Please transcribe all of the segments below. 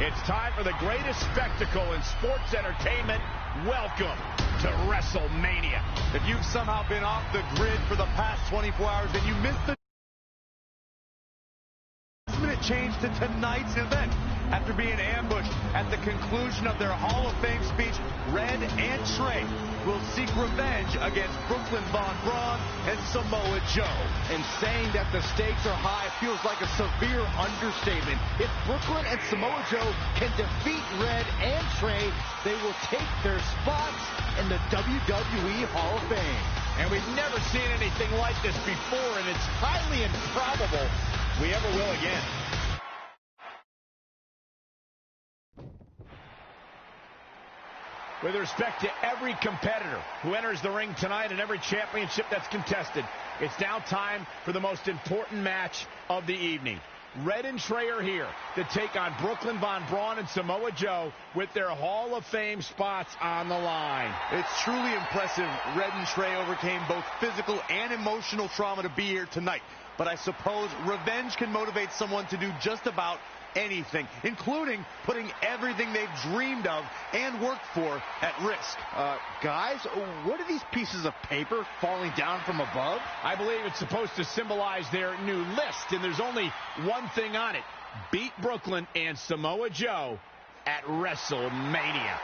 It's time for the greatest spectacle in sports entertainment. Welcome to WrestleMania. If you've somehow been off the grid for the past 24 hours and you missed the minute change to tonight's event, after being ambushed at the conclusion of their Hall of Fame speech, Red and Trey will seek revenge against Brooklyn Von Braun and Samoa Joe. And saying that the stakes are high feels like a severe understatement. If Brooklyn and Samoa Joe can defeat Red and Trey, they will take their spots in the WWE Hall of Fame. And we've never seen anything like this before, and it's highly improbable we ever will again. With respect to every competitor who enters the ring tonight and every championship that's contested, it's now time for the most important match of the evening. Red and Trey are here to take on Brooklyn Von Braun and Samoa Joe with their Hall of Fame spots on the line. It's truly impressive Red and Trey overcame both physical and emotional trauma to be here tonight. But I suppose revenge can motivate someone to do just about anything, including putting everything they've dreamed of and worked for at risk. Guys, what are these pieces of paper falling down from above? I believe it's supposed to symbolize their new list, and there's only one thing on it. Beat Brooklyn and Samoa Joe at WrestleMania.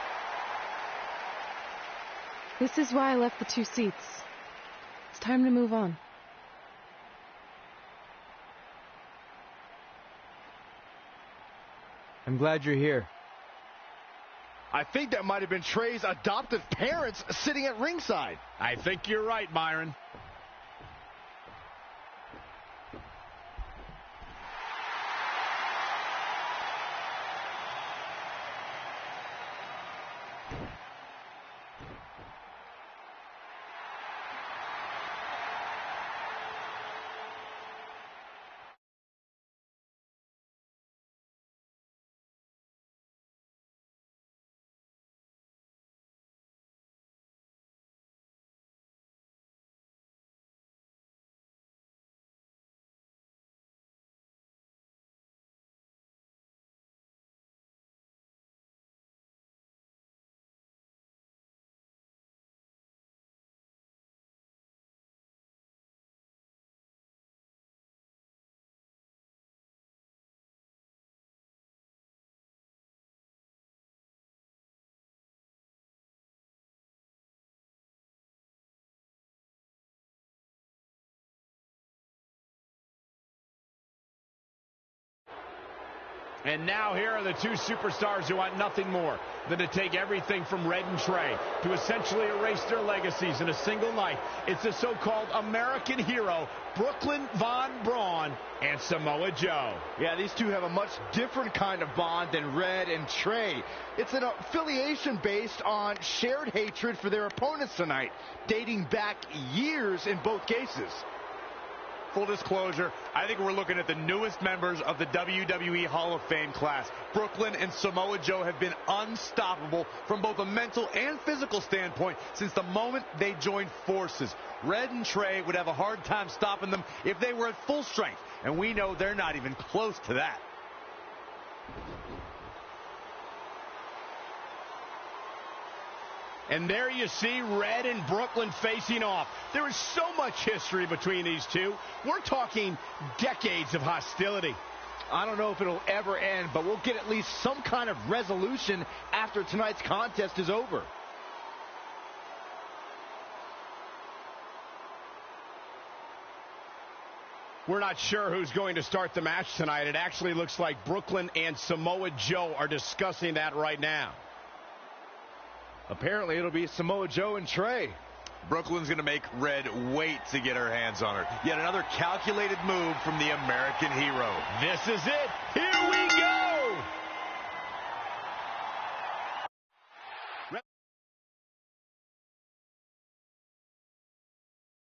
This is why I left the 2 seats. It's time to move on. I'm glad you're here. I think that might have been Trey's adoptive parents sitting at ringside. I think you're right, Byron. And now here are the 2 superstars who want nothing more than to take everything from Red and Trey to essentially erase their legacies in a single night. It's the so-called American hero, Brooklyn Von Braun and Samoa Joe. Yeah, these two have a much different kind of bond than Red and Trey. It's an affiliation based on shared hatred for their opponents tonight, dating back years in both cases. Full disclosure, I think we're looking at the newest members of the WWE Hall of Fame class. Brooklyn and Samoa Joe have been unstoppable from both a mental and physical standpoint since the moment they joined forces. Red and Trey would have a hard time stopping them if they were at full strength, and we know they're not even close to that. And there you see Red and Brooklyn facing off. There is so much history between these two. We're talking decades of hostility. I don't know if it'll ever end, but we'll get at least some kind of resolution after tonight's contest is over. We're not sure who's going to start the match tonight. It actually looks like Brooklyn and Samoa Joe are discussing that right now. Apparently, it'll be Samoa Joe and Trey. Brooklyn's going to make Red wait to get her hands on her. Yet another calculated move from the American hero. This is it. Here we go.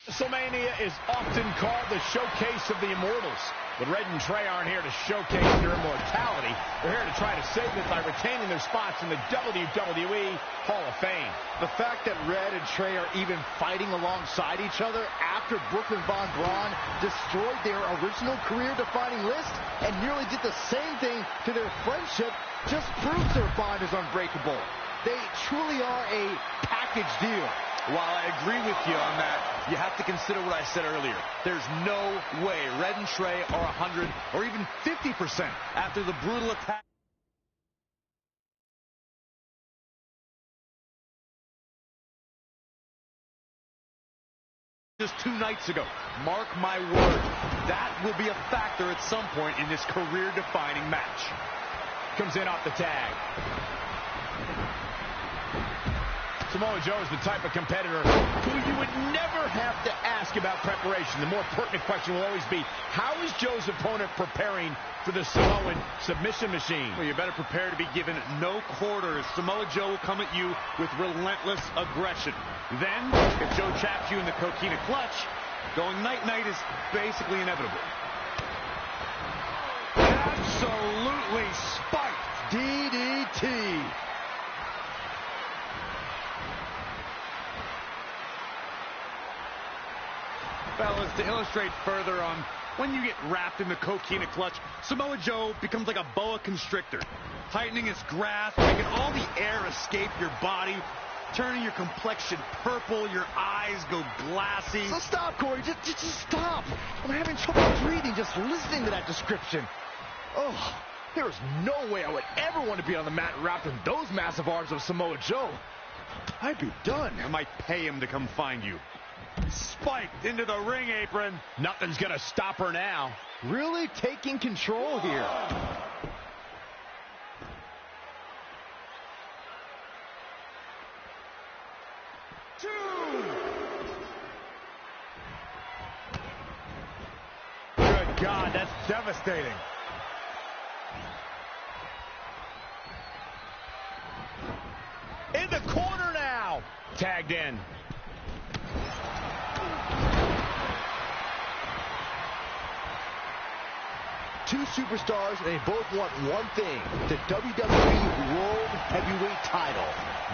WrestleMania is often called the showcase of the immortals. But Red and Trey aren't here to showcase their immortality. They're here to try to save it by retaining their spots in the WWE Hall of Fame. The fact that Red and Trey are even fighting alongside each other after Brooklyn Von Braun destroyed their original career-defining list and nearly did the same thing to their friendship just proves their bond is unbreakable. They truly are a package deal. While I agree with you on that, you have to consider what I said earlier. There's no way Red and Trey are 100 or even 50% after the brutal attack. Just 2 nights ago. Mark my word, that will be a factor at some point in this career-defining match. Comes in off the tag. Samoa Joe is the type of competitor who you would never have to ask about preparation. The more pertinent question will always be, how is Joe's opponent preparing for the Samoan submission machine? Well, you better prepare to be given no quarters. Samoa Joe will come at you with relentless aggression. Then, if Joe traps you in the coquina clutch, going night-night is basically inevitable. Absolutely spiked DDT. Fellas, to illustrate further on when you get wrapped in the coquina clutch, Samoa Joe becomes like a boa constrictor, tightening his grasp, making all the air escape your body, turning your complexion purple, your eyes go glassy. So stop, Corey. Just stop. I'm having trouble breathing just listening to that description. Oh, there is no way I would ever want to be on the mat wrapped in those massive arms of Samoa Joe. I'd be done. I might pay him to come find you. Spiked into the ring apron. Nothing's going to stop her now. Really taking control here. Good God, that's devastating. In the corner now. Tagged in. Two superstars, and they both want one thing, the WWE World Heavyweight title.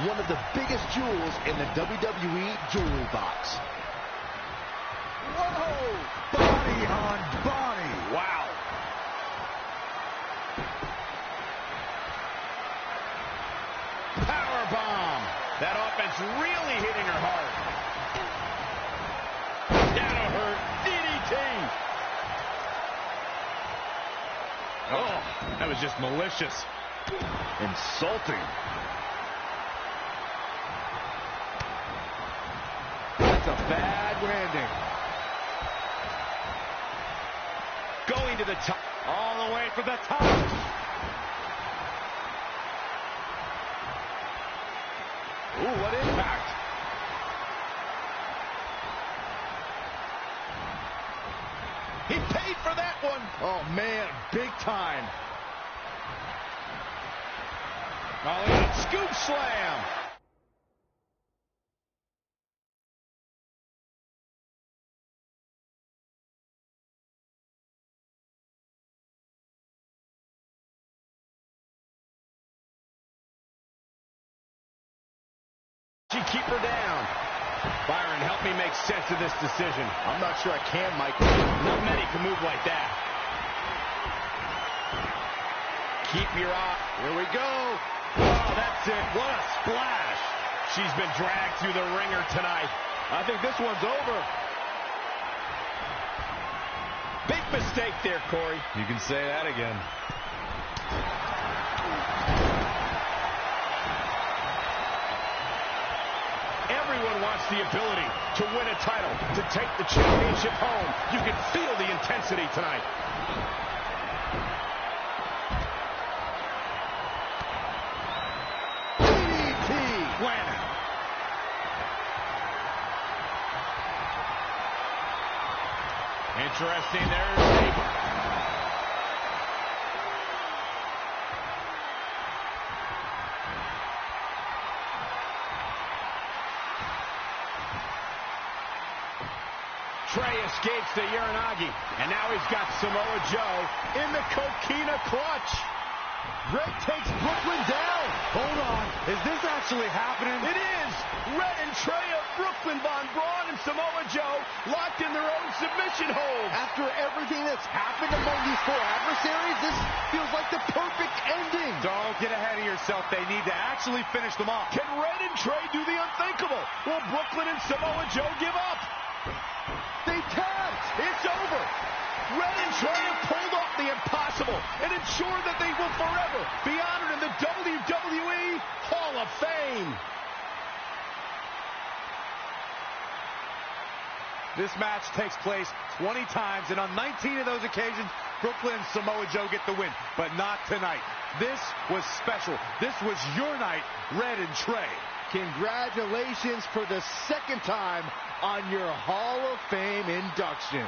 One of the biggest jewels in the WWE jewelry box. Whoa! Body on body. Wow. Power bomb. That offense really hitting her hard. That'll hurt. DDT. Oh, that was just malicious. Insulting. That's a bad landing. Going to the top. All the way for the top. Ooh, what impact. He paid for that one. Oh, man, big time. Oh, scoop slam. Keep her down. Byron, help me make sense of this decision. I'm not sure I can, Michael. Not many can move like that. Keep your eye. Here we go. Oh, that's it. What a splash. She's been dragged through the ringer tonight. I think this one's over. Big mistake there, Corey. You can say that again. Everyone wants the ability to win a title, to take the championship home. You can feel the intensity tonight. DDT. Planted. Interesting. There's Sabre. Trey escapes the Uranagi, and now he's got Samoa Joe in the Coquina clutch. Red takes Brooklyn down. Hold on. Is this actually happening? It is. Red and Trey of Brooklyn, Von Braun, and Samoa Joe locked in their own submission holds. After everything that's happened among these four adversaries, this feels like the perfect ending. Don't get ahead of yourself. They need to actually finish them off. Can Red and Trey do the unthinkable? Will Brooklyn and Samoa Joe give up? They tapped. It's over. Red and Trey have pulled off the impossible and ensured that they will forever be honored in the WWE Hall of Fame. This match takes place 20 times, and on 19 of those occasions, Brooklyn and Samoa Joe get the win, but not tonight. This was special. This was your night, Red and Trey. Congratulations for the second time on your Hall of Fame induction.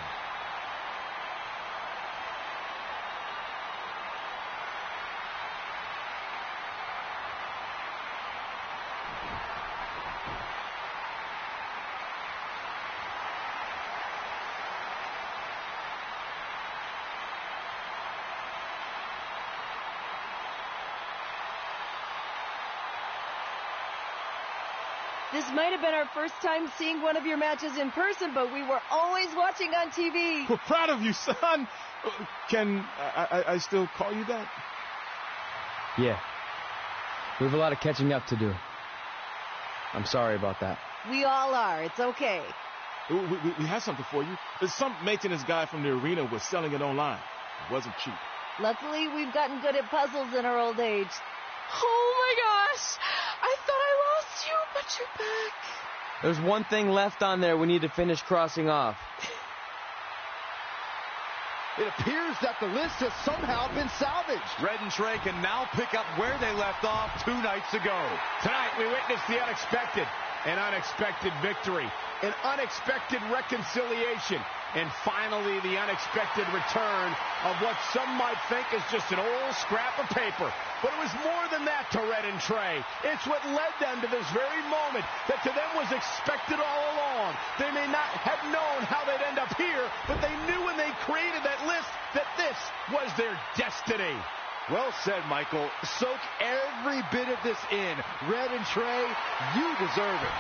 This might have been our first time seeing one of your matches in person, but we were always watching on TV. We're proud of you, son. Can I still call you that? Yeah. We have a lot of catching up to do. I'm sorry about that. We all are. It's okay. We have something for you. Some maintenance guy from the arena was selling it online. It wasn't cheap. Luckily, we've gotten good at puzzles in our old age. Oh my gosh! I thought I lost you, but you're back. There's one thing left on there we need to finish crossing off. It appears that the list has somehow been salvaged. Red and Trey can now pick up where they left off 2 nights ago. Tonight, we witnessed the unexpected, an unexpected victory, an unexpected reconciliation, and finally the unexpected return of what some might think is just an old scrap of paper. But it was more than that to Red and Trey. It's what led them to this very moment that to them was expected all along. They may not have known how they'd end up here, but they knew when they created that list that this was their destiny. Well said, Michael. Soak every bit of this in. Red and Trey, you deserve it.